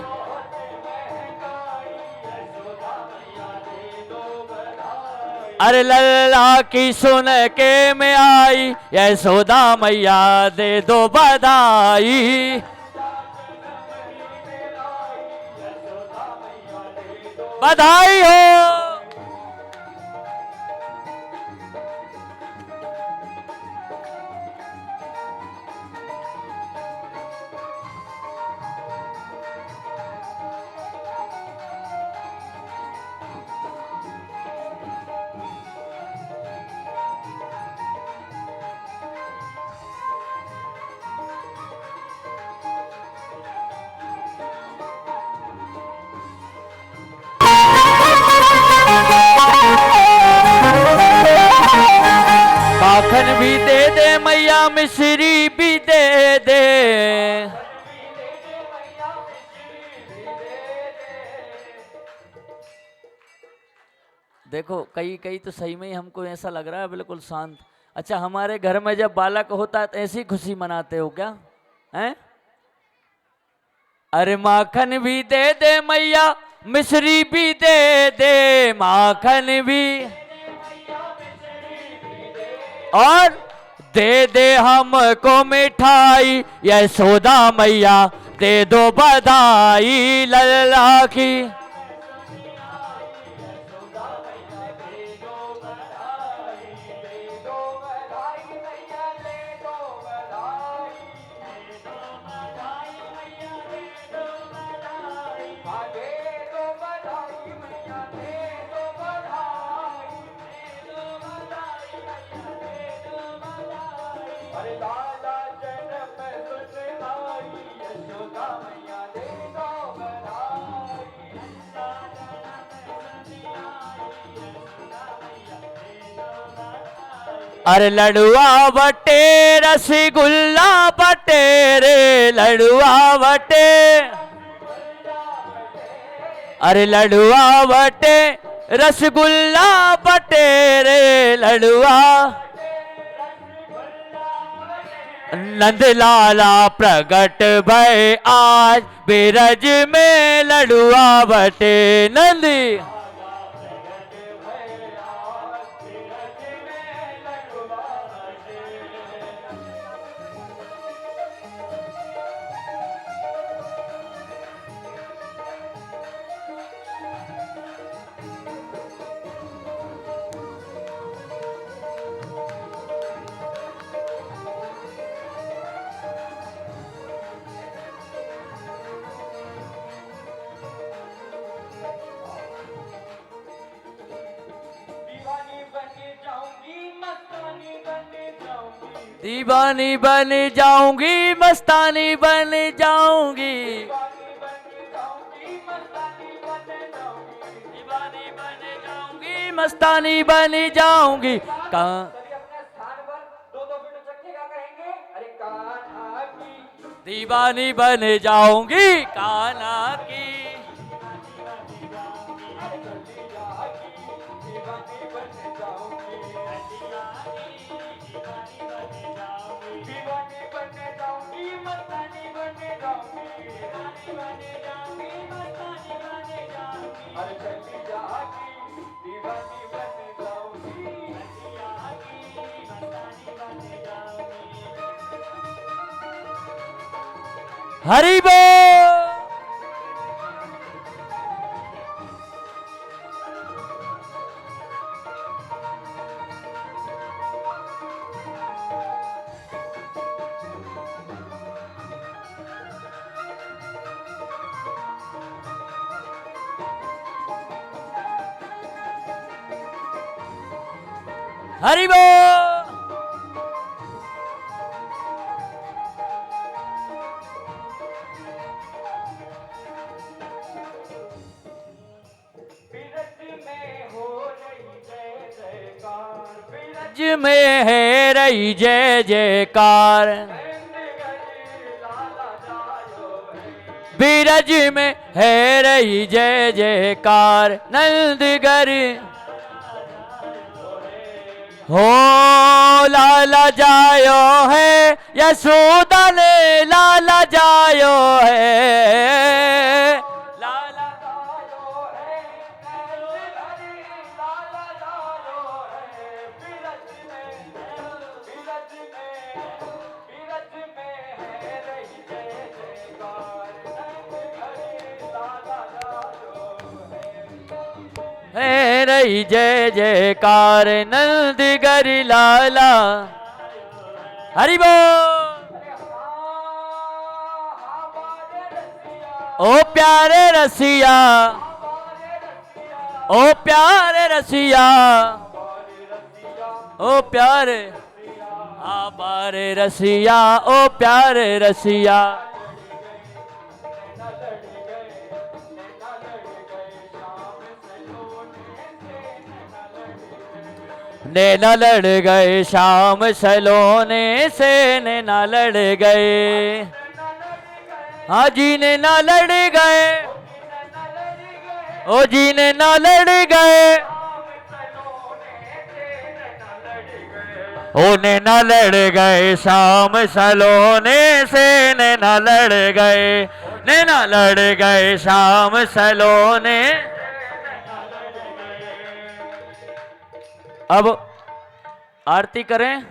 अरे लल्ला की सुन के मैं आई, यशोदा मैया दे दो बधाई, बधाई हो। माखन भी दे दे मैया मिश्री भी दे दे। देखो कई कई तो सही में ही हमको ऐसा लग रहा है बिल्कुल शांत। अच्छा, हमारे घर में जब बालक होता है तो ऐसी खुशी मनाते हो क्या हैं? अरे माखन भी दे दे मैया मिश्री भी दे दे, माखन भी और दे दे हमको मिठाई यशोदा मैया, दे दो बधाई लल्ला की। अरे लड़ुआ बटे रसगुल्ला बटे रे, लड़ुआ बटे, अरे लड़ुआ बटे रसगुल्ला बटे रे, लड़ुआ। नंद लाला प्रगट भय आज बिरज में, लड़ुआ बटे नंदी। दीवानी बन जाऊंगी मस्तानी बन जाऊंगी, दीवानी बन जाऊंगी मस्तानी बन जाऊंगी। कहाँ दीवानी बन जाऊंगी कान्हा की। हरि बोल। हरि बोल। में है रही जय जयकार, बीरज में है रही जय जयकार, नंदगर हो लाला जायो है, यशोदा ने लाला जायो है, है रही जय जयकार, नंदगरी लाला। हरि बोल। ओ प्यारे रसिया, ओ प्यारे रसिया, ओ प्यारे आबारे रसिया, ओ प्यारे रसिया। नैना लड़ गए शाम सलोने से, नैना लड़ गए, हाँ जी नैना लड़ गए, ओ जी नैना लड़ गए, ओ नैना लड़ गए शाम सलोने से, नैना लड़ गए, नैना लड़ गए शाम सलोने। अब आरती करें।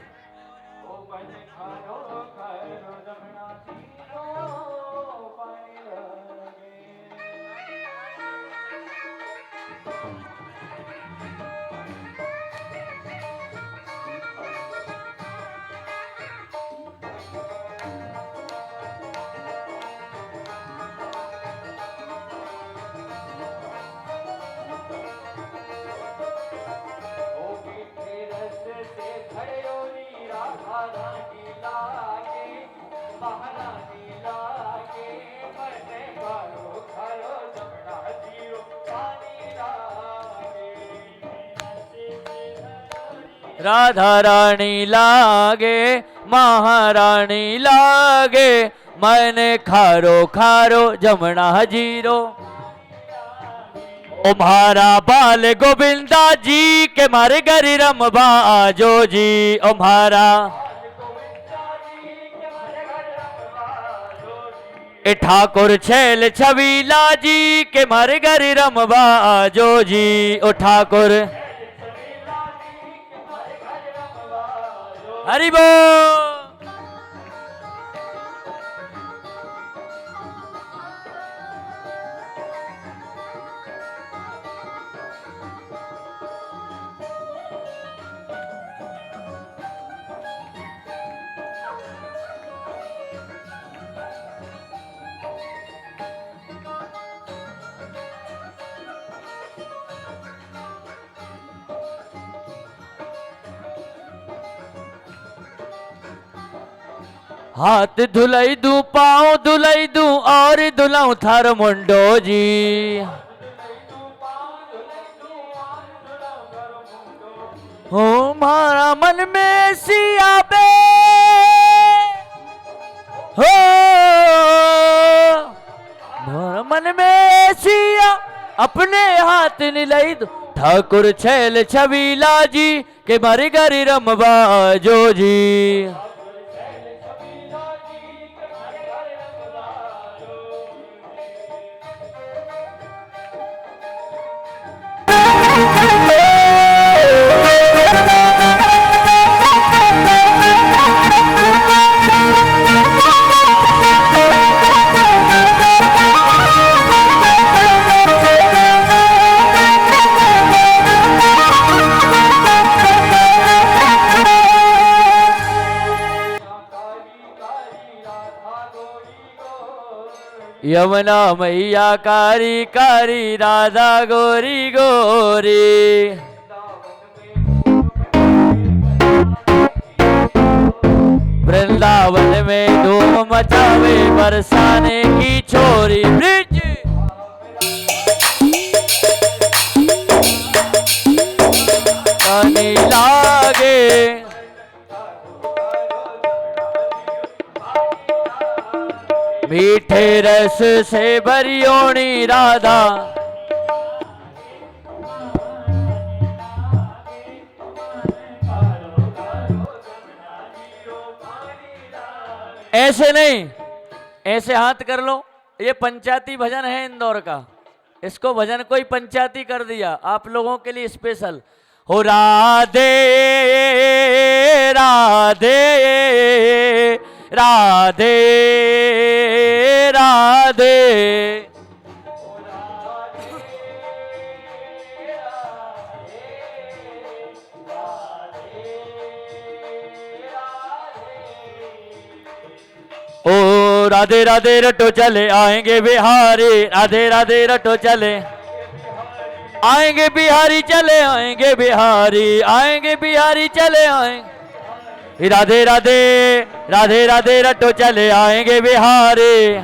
राधा रानी लागे, महारानी लागे, मैंने खारो खारो जमुना जीरो। ओ म्हारा बाल गोविंदा जी के मारे गरी रमबा आजो जी, ओ म्हारा ए ठाकुर छैल छबीला जी के मारे गरी रमबा आजो जी, ओ ठाकुर हरि बोल। हाथ धुलाई दू, पाँव धुलाई दू, और धुलाऊ थार मुंडो जी। हो मारा मन में सियाबे, हो मारा मन में सिया, अपने हाथ निलाई दो ठाकुर छैल छबीला जी के मारे गरी रमबा जो जी। यमुना मैया कारी कारी, राधा गोरी गोरी। वृंदावन में धूम मचावे बरसाने की छोरी। ब्रिज कानी लागे, मीठे रस से भरियोणी राधा। ऐसे नहीं, ऐसे हाथ कर लो। ये पंचायती भजन है इंदौर का, इसको भजन कोई पंचायती कर दिया आप लोगों के लिए स्पेशल। हो राधे राधे राधे राधे। ओ राधे राधे रटो चले आएंगे बिहारी, राधे राधे रटो चले आएंगे बिहारी, चले आएंगे बिहारी, आएंगे बिहारी चले आएंगे। राधे राधे राधे राधे रटो चले आएंगे बिहारी।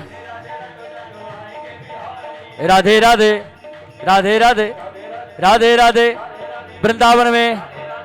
राधे राधे राधे राधे राधे राधे। वृंदावन में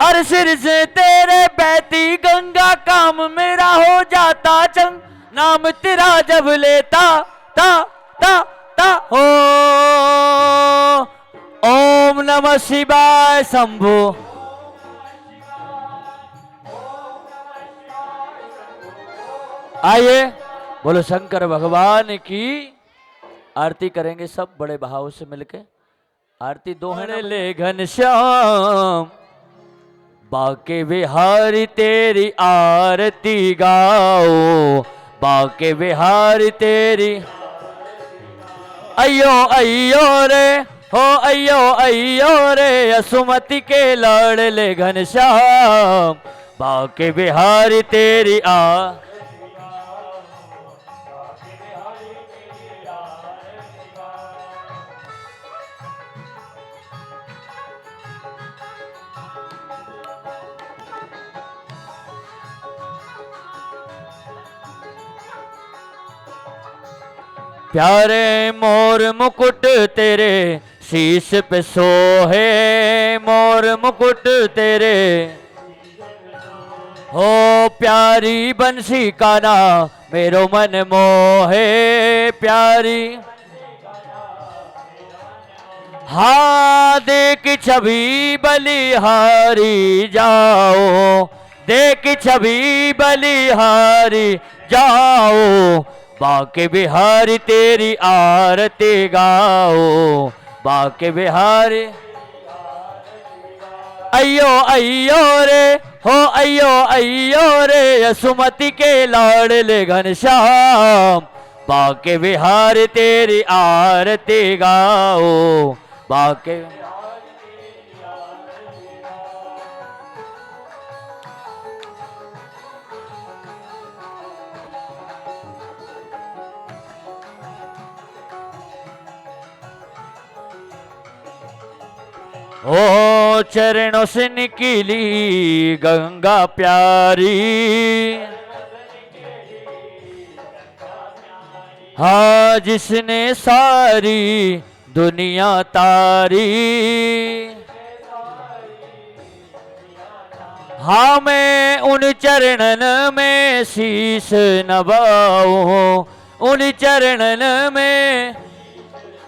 और सिर से तेरे बहती गंगा काम मेरा हो जाता चंग नाम तेरा जब लेता ता ता ता हो। ओम नमः शिवाय शंभु। आइए बोलो शंकर भगवान की आरती करेंगे सब बड़े भाव से मिलके। आरती दो है ले घनश्याम बाके बिहारी तेरी आरती गाओ बाके बिहारी तेरी। अयो अयो रे हो अयो रे यसुमति के लाडले घनश्याम बाके बिहारी तेरी आ। प्यारे मोर मुकुट तेरे शीश पे सोहे मोर मुकुट तेरे हो प्यारी बंसी काना मेरो मन मोहे प्यारी। हाँ देख छवि बलिहारी जाओ देख छवि बलिहारी जाओ बाके बिहारी तेरी आरती गाओ बाके बिहारी। अयो रे हो अयो रे यसुमति के लाडले घनश्याम बाके बिहारी तेरी आरती गाओ बाके। ओ चरणों से निकली गंगा प्यारी हाँ जिसने सारी दुनिया तारी। हाँ मैं उन चरणन में शीश नवाऊं उन चरणन में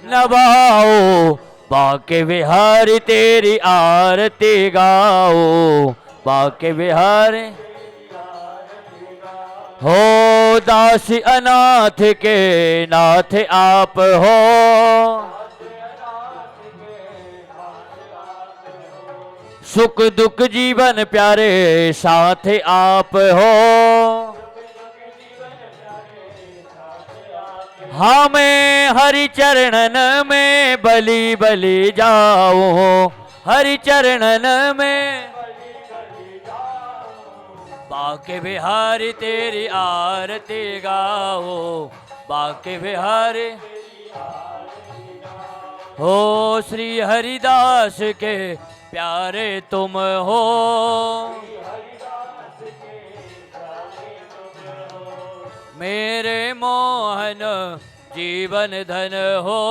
नवाओ बाके बिहारी तेरी आरती गाओ बाके बिहारी। हो दासी अनाथ के नाथ आप हो सुख दुख जीवन प्यारे साथ आप हो। हाँ मैं हरि चरणन में बलि बलि जाऊं हरि चरणन में बाके बिहारी तेरी आरती गाओ बाके बिहारी। हो श्री हरिदास के प्यारे तुम हो मेरे मोहन जीवन धन हो।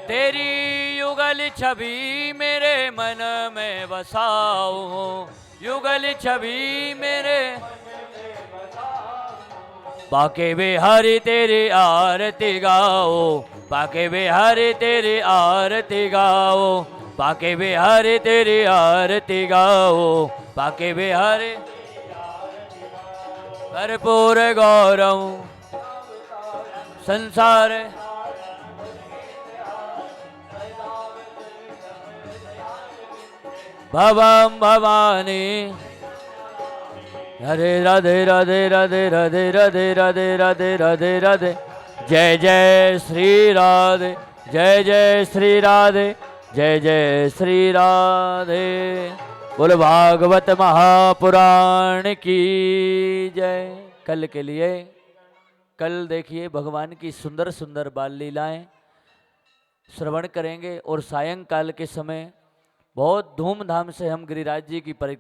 तेरी युगल छवि मेरे मन में बसाओ युगल छवि मेरे बाके बिहारी तेरी आरती गाओ बाके बिहारी तेरी आरती गाओ बाके बिहारी तेरी आरती गाओ बाके बिहारी। कर्पूर गौरव संसार भवम भवानी। हरे राधे राधे राधे राधे राधे राधे राधे राधे राधे। जय जय श्री राधे जय जय श्री राधे जय जय श्री राधे। बोलो भागवत महापुराण की जय। कल के लिए कल देखिए भगवान की सुंदर सुंदर बाल लीलाएं श्रवण करेंगे और सायंकाल के समय बहुत धूमधाम से हम गिरिराज जी की परिक्रमा